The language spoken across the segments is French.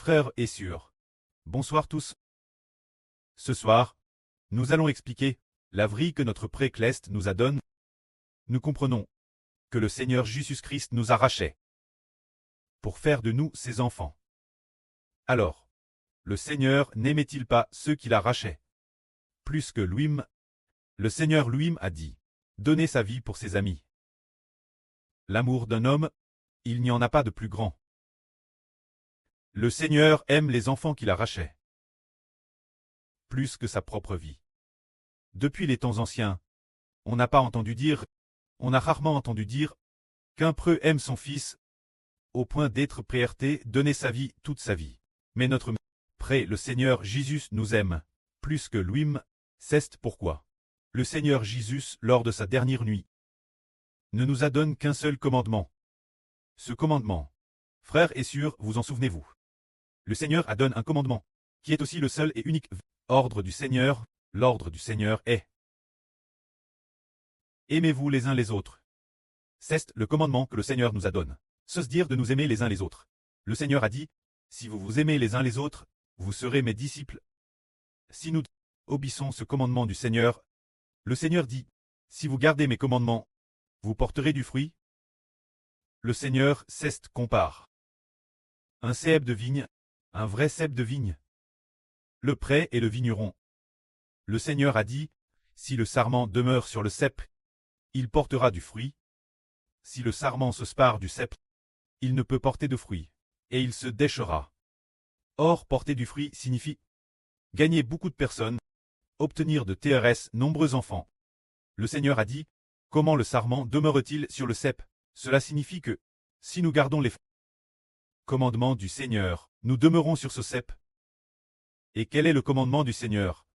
Frères et sœurs, bonsoir tous. Ce soir, nous allons expliquer la vie que notre Précleste nous a donné. Nous comprenons que le Seigneur Jésus-Christ nous a rachetés pour faire de nous ses enfants. Alors, le Seigneur n'aimait-il pas ceux qu'il a rachetés plus que lui-même? Le Seigneur lui-même a dit, donner sa vie pour ses amis. L'amour d'un homme, il n'y en a pas de plus grand. Le Seigneur aime les enfants qu'il a rachetés plus que sa propre vie. Depuis les temps anciens, on n'a pas entendu dire, on a rarement entendu dire, qu'un preux aime son fils, au point d'être prêt à donner sa vie toute sa vie. Mais notre prêt, le Seigneur Jésus nous aime, plus que lui-même, c'est pourquoi le Seigneur Jésus, lors de sa dernière nuit, ne nous a donné qu'un seul commandement. Ce commandement, frères et sœurs, vous en souvenez-vous? Le Seigneur a donné un commandement, qui est aussi le seul et unique ordre du Seigneur. L'ordre du Seigneur est: aimez-vous les uns les autres. C'est le commandement que le Seigneur nous a donné. Se dire de nous aimer les uns les autres. Le Seigneur a dit, si vous vous aimez les uns les autres, vous serez mes disciples. Si nous obéissons ce commandement du Seigneur, le Seigneur dit, si vous gardez mes commandements, vous porterez du fruit. Le Seigneur compare un cep de vigne, un vrai cep de vigne. Le pré et le vigneron. Le Seigneur a dit, si le sarment demeure sur le cep, il portera du fruit. Si le sarment se sépare du cep, il ne peut porter de fruit, et il se déchera. Or, porter du fruit signifie gagner beaucoup de personnes, obtenir de TRS nombreux enfants. Le Seigneur a dit, comment le sarment demeure-t-il sur le cep? Cela signifie que, si nous gardons les commandements du Seigneur, nous demeurons sur ce cep. Et quel est le commandement du Seigneur?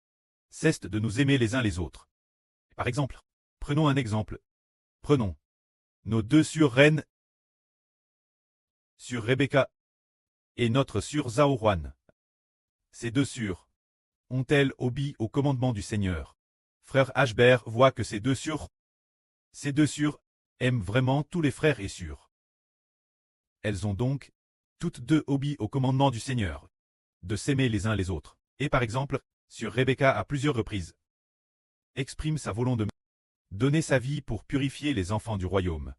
C'est de nous aimer les uns les autres. Par exemple, prenons un exemple. Prenons nos deux sœurs reines, sur Rebecca et notre sœur Zaourouane. Ces deux sœurs ont-elles obéi au commandement du Seigneur? Frère Ashbert voit que ces deux sœurs aiment vraiment tous les frères et sœurs. Elles ont donc toutes deux obéi au commandement du Seigneur de s'aimer les uns les autres. Et par exemple, sur Rebecca à plusieurs reprises, exprime sa volonté de donner sa vie pour purifier les enfants du royaume.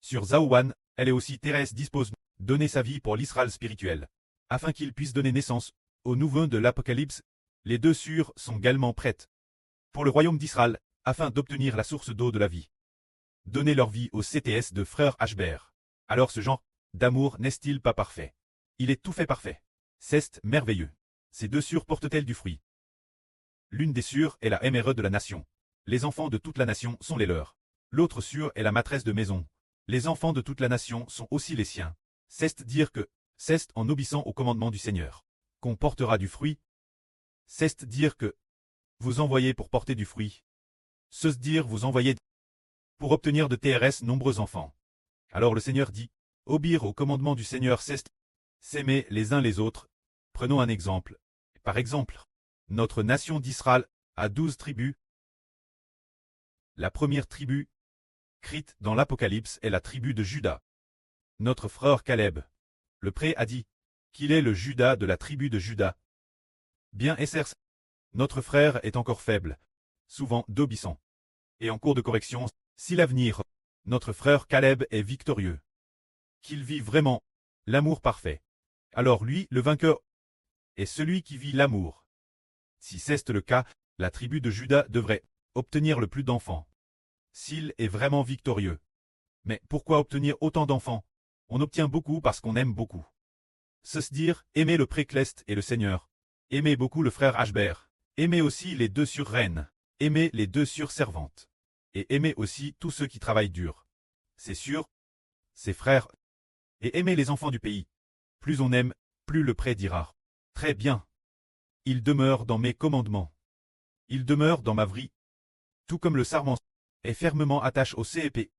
Sur Zaouane, elle est aussi terrestre dispose de donner sa vie pour l'Israël spirituel, afin qu'il puisse donner naissance au nouveau de l'Apocalypse. Les deux sœurs sont également prêtes pour le royaume d'Israël, afin d'obtenir la source d'eau de la vie. Donner leur vie au CTS de frère Ashbert. Alors ce genre d'amour n'est-il pas parfait? Il est tout fait parfait. C'est merveilleux. Ces deux sœurs portent-elles du fruit? L'une des sœurs est la MRE de la nation. Les enfants de toute la nation sont les leurs. L'autre sœur est la maîtresse de maison. Les enfants de toute la nation sont aussi les siens. C'est dire que, c'est en obéissant au commandement du Seigneur, qu'on portera du fruit. C'est dire que, vous envoyez pour porter du fruit. Se dire vous envoyez pour obtenir de TRS nombreux enfants. Alors le Seigneur dit, obéir au commandement du Seigneur c'est s'aimer les uns les autres. Prenons un exemple. Par exemple, notre nation d'Israël a 12 tribus. La première tribu, écrite dans l'Apocalypse, est la tribu de Juda. Notre frère Caleb, le pré a dit qu'il est le Juda de la tribu de Juda. Bien SR, notre frère est encore faible, souvent d'obéissant, et en cours de correction. Si l'avenir, notre frère Caleb est victorieux, qu'il vit vraiment l'amour parfait, alors lui, le vainqueur, est celui qui vit l'amour. Si c'est le cas, la tribu de Juda devrait obtenir le plus d'enfants, s'il est vraiment victorieux. Mais pourquoi obtenir autant d'enfants? On obtient beaucoup parce qu'on aime beaucoup. Se dire, aimer le Précleste et le Seigneur. Aimer beaucoup le frère Ashbert. Aimer aussi les deux sœurs reines. Aimer les deux sœurs servantes. Et aimer aussi tous ceux qui travaillent dur. C'est sûr, ses frères. Et aimer les enfants du pays. Plus on aime, plus le pré dira. Très bien. Il demeure dans mes commandements. Il demeure dans ma vie. Tout comme le sarment est fermement attaché au CEP.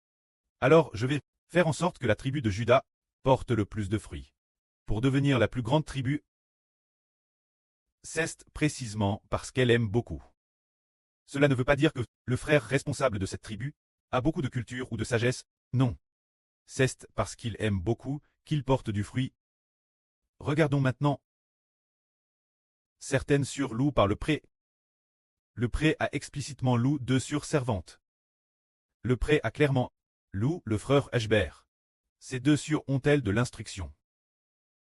Alors je vais faire en sorte que la tribu de Juda porte le plus de fruits. Pour devenir la plus grande tribu, c'est précisément parce qu'elle aime beaucoup. Cela ne veut pas dire que le frère responsable de cette tribu a beaucoup de culture ou de sagesse, non. C'est parce qu'il aime beaucoup qu'il porte du fruit. Regardons maintenant. Certaines sur louent par le pré. Le pré a explicitement loup deux sur servante. Le pré a clairement loup le frère Ashbert. Ces deux sur ont-elles de l'instruction?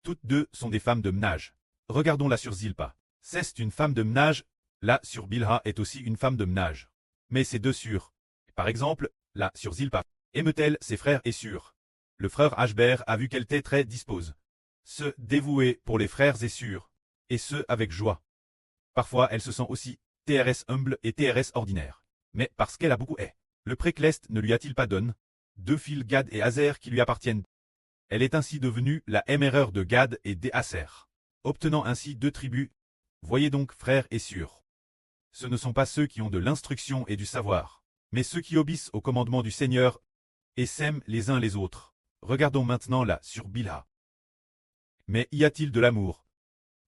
Toutes deux sont des femmes de ménage. Regardons la sur Zilpa. C'est une femme de ménage, la sur Bilha est aussi une femme de ménage. Mais ces deux sur, par exemple, la sur Zilpa, aime-t-elle ses frères et sûrs? Le frère Ashbert a vu qu'elle était très dispose. Se dévouer pour les frères et sûrs, et ce avec joie. Parfois elle se sent aussi TRS humble et TRS ordinaire. Mais parce qu'elle a beaucoup est. Le précleste ne lui a-t-il pas donné deux fils Gad et Azer qui lui appartiennent? Elle est ainsi devenue la éméreur de Gad et des Aser, obtenant ainsi deux tribus. Voyez donc frères et sûrs. Ce ne sont pas ceux qui ont de l'instruction et du savoir, mais ceux qui obéissent au commandement du Seigneur et s'aiment les uns les autres. Regardons maintenant là sur Bilha. Mais y a-t-il de l'amour?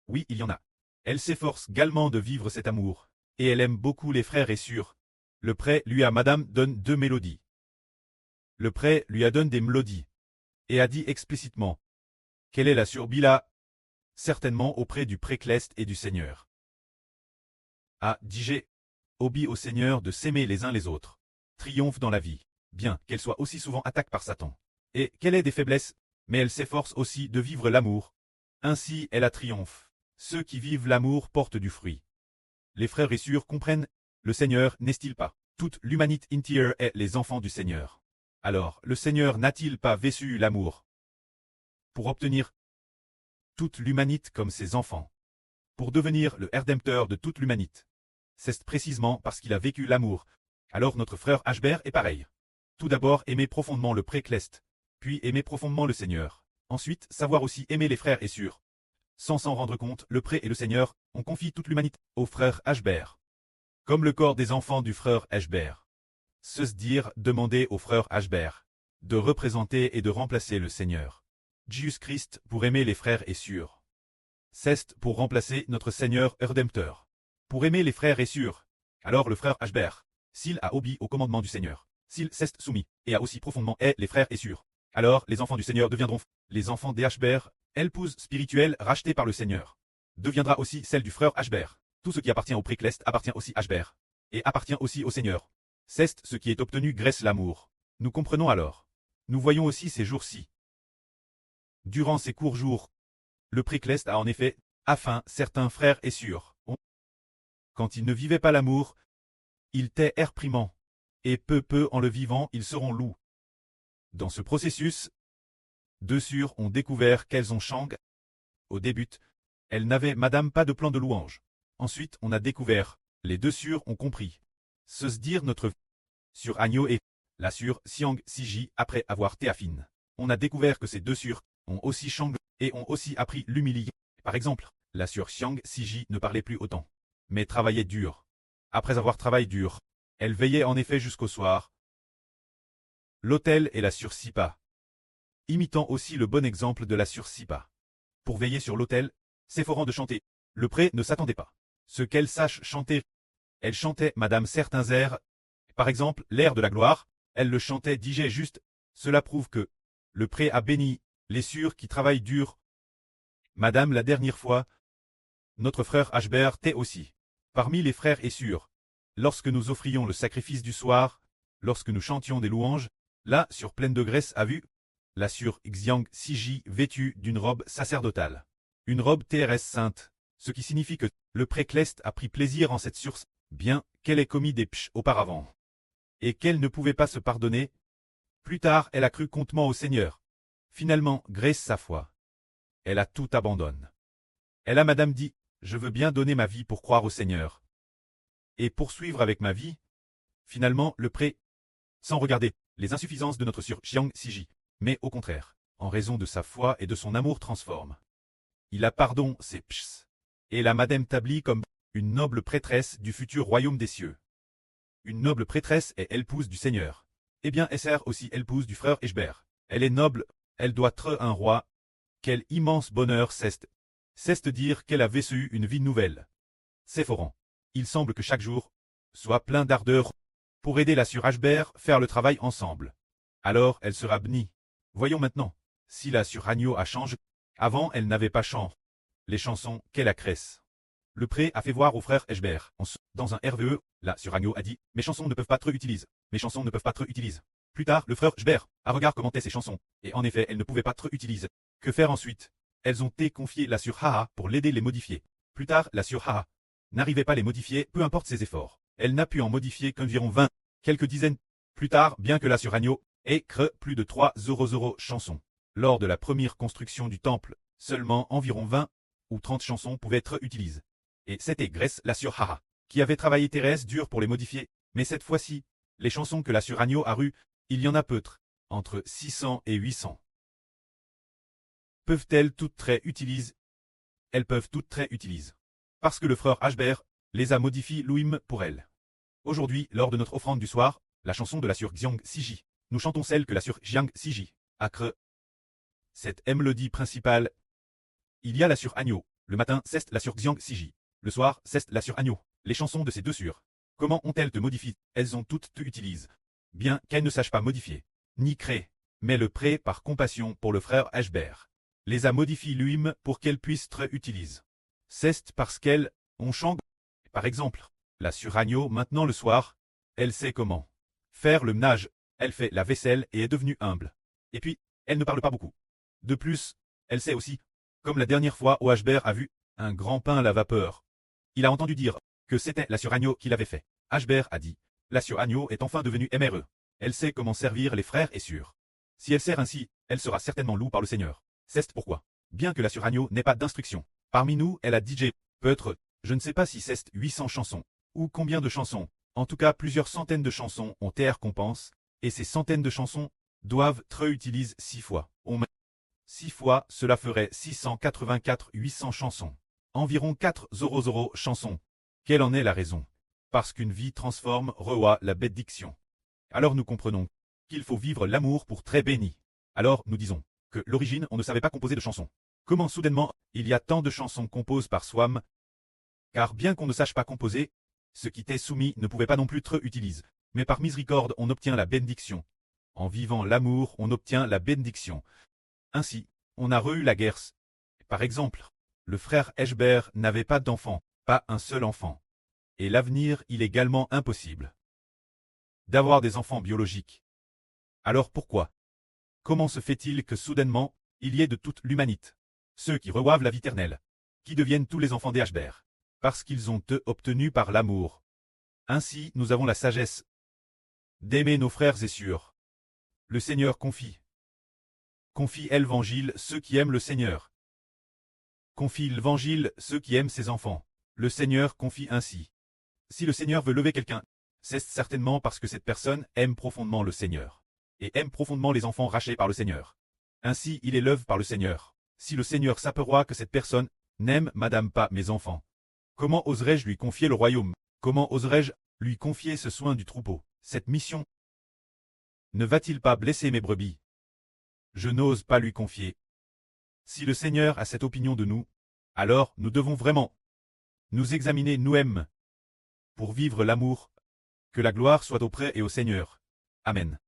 Oui, il y en a. Elle s'efforce galement de vivre cet amour, et elle aime beaucoup les frères et sûrs. Le pré lui à madame donne deux mélodies. Le pré lui a donné des mélodies, et a dit explicitement qu'elle est la sur Bilha, certainement auprès du précleste et du Seigneur. A dit obéit au Seigneur de s'aimer les uns les autres. Triomphe dans la vie, bien qu'elle soit aussi souvent attaquée par Satan. Et qu'elle ait des faiblesses, mais elle s'efforce aussi de vivre l'amour. Ainsi elle a triomphe. Ceux qui vivent l'amour portent du fruit. Les frères et sûrs comprennent, le Seigneur n'est-il pas? Toute l'humanité entière est les enfants du Seigneur. Alors le Seigneur n'a-t-il pas vécu l'amour pour obtenir toute l'humanité comme ses enfants, pour devenir le Rédempteur de toute l'humanité? C'est précisément parce qu'il a vécu l'amour. Alors notre frère Ashbert est pareil. Tout d'abord aimer profondément le précleste, puis aimer profondément le Seigneur. Ensuite savoir aussi aimer les frères et sûrs. Sans s'en rendre compte, le pré et le Seigneur, on confie toute l'humanité au frère Ashbert. Comme le corps des enfants du frère Ashbert. Se dire, demander au frère Ashbert de représenter et de remplacer le Seigneur. Jésus-Christ pour aimer les frères et sûrs. C'est pour remplacer notre Seigneur Rédempteur. Pour aimer les frères et sûrs. Alors le frère Ashbert, s'il a obéi au commandement du Seigneur, s'il s'est soumis, et a aussi profondément est les frères et sûrs, alors les enfants du Seigneur deviendront les enfants des Ashbert, épouse spirituelle rachetée par le Seigneur. Deviendra aussi celle du frère Ashbert. Tout ce qui appartient au précleste appartient aussi à Ashbert, et appartient aussi au Seigneur. C'est ce qui est obtenu grâce l'amour. Nous comprenons alors. Nous voyons aussi ces jours-ci. Durant ces courts jours, le précleste a en effet, afin certains frères et sûrs, quand ils ne vivaient pas l'amour, ils étaient réprimants, et peu en le vivant ils seront loups. Dans ce processus, deux sûrs ont découvert qu'elles ont changé. Au début, elles n'avaient madame pas de plan de louange. Ensuite on a découvert, les deux sûrs ont compris. Se dire notre sur Agneau et la sur Siang Siji après avoir théaphine. On a découvert que ces deux sûrs ont aussi changé et ont aussi appris l'humilité. Par exemple, la sur Siang Siji ne parlait plus autant, mais travaillait dur. Après avoir travaillé dur, elle veillait en effet jusqu'au soir. L'autel et la sur Sipa. Imitant aussi le bon exemple de la sur Sipa. Pour veiller sur l'autel, s'efforant de chanter. Le pré ne s'attendait pas. Ce qu'elle sache chanter. Elle chantait madame certains airs. Par exemple, l'air de la gloire, elle le chantait DJ juste. Cela prouve que le pré a béni les sûrs qui travaillent dur. Madame la dernière fois, notre frère Ashbert t'est aussi. Parmi les frères et sûrs, lorsque nous offrions le sacrifice du soir, lorsque nous chantions des louanges, là sur pleine de graisse a vu, la sur Xiang Siji vêtue d'une robe sacerdotale. Une robe TRS sainte, ce qui signifie que le précleste a pris plaisir en cette source, bien qu'elle ait commis des pch auparavant. Et qu'elle ne pouvait pas se pardonner. Plus tard, elle a cru contement au Seigneur. Finalement, grâce sa foi, elle a tout abandonné. Elle a madame dit, je veux bien donner ma vie pour croire au Seigneur. Et poursuivre avec ma vie. Finalement, le pré, sans regarder les insuffisances de notre sur Xiang Siji, mais au contraire, en raison de sa foi et de son amour transforme. Il a pardon ses pchs. Et la madame établie comme une noble prêtresse du futur royaume des cieux. Une noble prêtresse est épouse du Seigneur. Eh bien, elle sert aussi épouse du frère Ashbert. Elle est noble, elle doit être un roi. Quel immense bonheur c'est dire qu'elle a vécu une vie nouvelle. C'est forant. Il semble que chaque jour soit plein d'ardeur pour aider la sur Ashbert faire le travail ensemble. Alors elle sera bénie. Voyons maintenant, si la sur Agneau a changé, Avant, elle n'avait pas chant. Les chansons, quelle accresse. Le pré a fait voir au frère Eshber, dans un RVE, là, sur Agneau a dit, mes chansons ne peuvent pas trop utiliser. Mes chansons ne peuvent pas trop utiliser. Plus tard, le frère Eshber, a regard commentait ses chansons, et en effet, elles ne pouvaient pas trop utiliser. Que faire ensuite? Elles ont été confiées la sur Haha pour l'aider les modifier. Plus tard, la sur Haha n'arrivait pas à les modifier, peu importe ses efforts. Elle n'a pu en modifier qu'environ 20, quelques dizaines. Plus tard, bien que la sur Agneau ait créé plus de 300 chansons. Lors de la première construction du temple, seulement environ 20 ou 30 chansons pouvaient être utilisées. Et c'était Grèce la sur Haha, qui avait travaillé Thérèse dur pour les modifier, mais cette fois-ci, les chansons que la sur Agneau a rues, il y en a peut-être, entre 600 et 800. Peuvent-elles toutes très utiliser? Elles peuvent toutes très utiliser. Parce que le frère Ashber les a modifiées lui-même pour elles. Aujourd'hui, lors de notre offrande du soir, la chanson de la sur Xiang Siji, nous chantons celle que la sur Jiang Siji a créée. Cette mélodie principale, il y a la sur Agneau. Le matin, c'est la sur Xiang Siji. Le soir, c'est la sur Agneau. Les chansons de ces deux sur. Comment ont-elles été modifiées? Elles ont toutes te utilisées. Bien qu'elles ne sachent pas modifier, ni créer, mais le pré par compassion pour le frère Ashber les a modifiées lui-même pour qu'elles puissent être utilisées. C'est parce qu'elles ont changé. Par exemple, la sur Agneau maintenant le soir, elle sait comment faire le ménage, elle fait la vaisselle et est devenue humble. Et puis, elle ne parle pas beaucoup. De plus, elle sait aussi, comme la dernière fois où Ashber a vu un grand pain à la vapeur. Il a entendu dire que c'était la sur Agneau qui l'avait fait. Ashber a dit, la sur Agneau est enfin devenue MRE. Elle sait comment servir les frères et sœurs. Si elle sert ainsi, elle sera certainement louée par le Seigneur. C'est pourquoi, bien que la sur Agneau n'ait pas d'instruction, parmi nous, elle a DJ, peut-être, je ne sais pas si c'est 800 chansons, ou combien de chansons, en tout cas plusieurs centaines de chansons ont été récompenses, et ces centaines de chansons doivent être utilisées 6 fois. 6 fois, cela ferait 684 800 chansons. Environ 400 chansons. Quelle en est la raison? Parce qu'une vie transforme rewa la bénédiction. Alors nous comprenons qu'il faut vivre l'amour pour très béni. Alors nous disons que l'origine on ne savait pas composer de chansons. Comment soudainement il y a tant de chansons composées par soi-même? Car bien qu'on ne sache pas composer, ce qui t'est soumis ne pouvait pas non plus être utilisé. Mais par miséricorde on obtient la bénédiction. En vivant l'amour on obtient la bénédiction. Ainsi, on a reçu la guerre. Par exemple, le frère Eshber n'avait pas d'enfant, pas un seul enfant. Et l'avenir, il est également impossible d'avoir des enfants biologiques. Alors pourquoi? Comment se fait-il que soudainement, il y ait de toute l'humanité, ceux qui reçoivent la vie éternelle, qui deviennent tous les enfants des Eshber? Parce qu'ils ont obtenu par l'amour. Ainsi, nous avons la sagesse d'aimer nos frères et sœurs. Le Seigneur confie l'évangile ceux qui aiment le Seigneur. Confie l'évangile ceux qui aiment ses enfants. Le Seigneur confie ainsi. Si le Seigneur veut lever quelqu'un, c'est certainement parce que cette personne aime profondément le Seigneur. Et aime profondément les enfants rachetés par le Seigneur. Ainsi il est levé par le Seigneur. Si le Seigneur s'aperçoit que cette personne n'aime madame pas mes enfants, comment oserais-je lui confier le royaume? Comment oserais-je lui confier ce soin du troupeau? Cette mission ne va-t-il pas blesser mes brebis? Je n'ose pas lui confier. Si le Seigneur a cette opinion de nous, alors nous devons vraiment nous examiner nous-mêmes pour vivre l'amour. Que la gloire soit auprès et au Seigneur. Amen.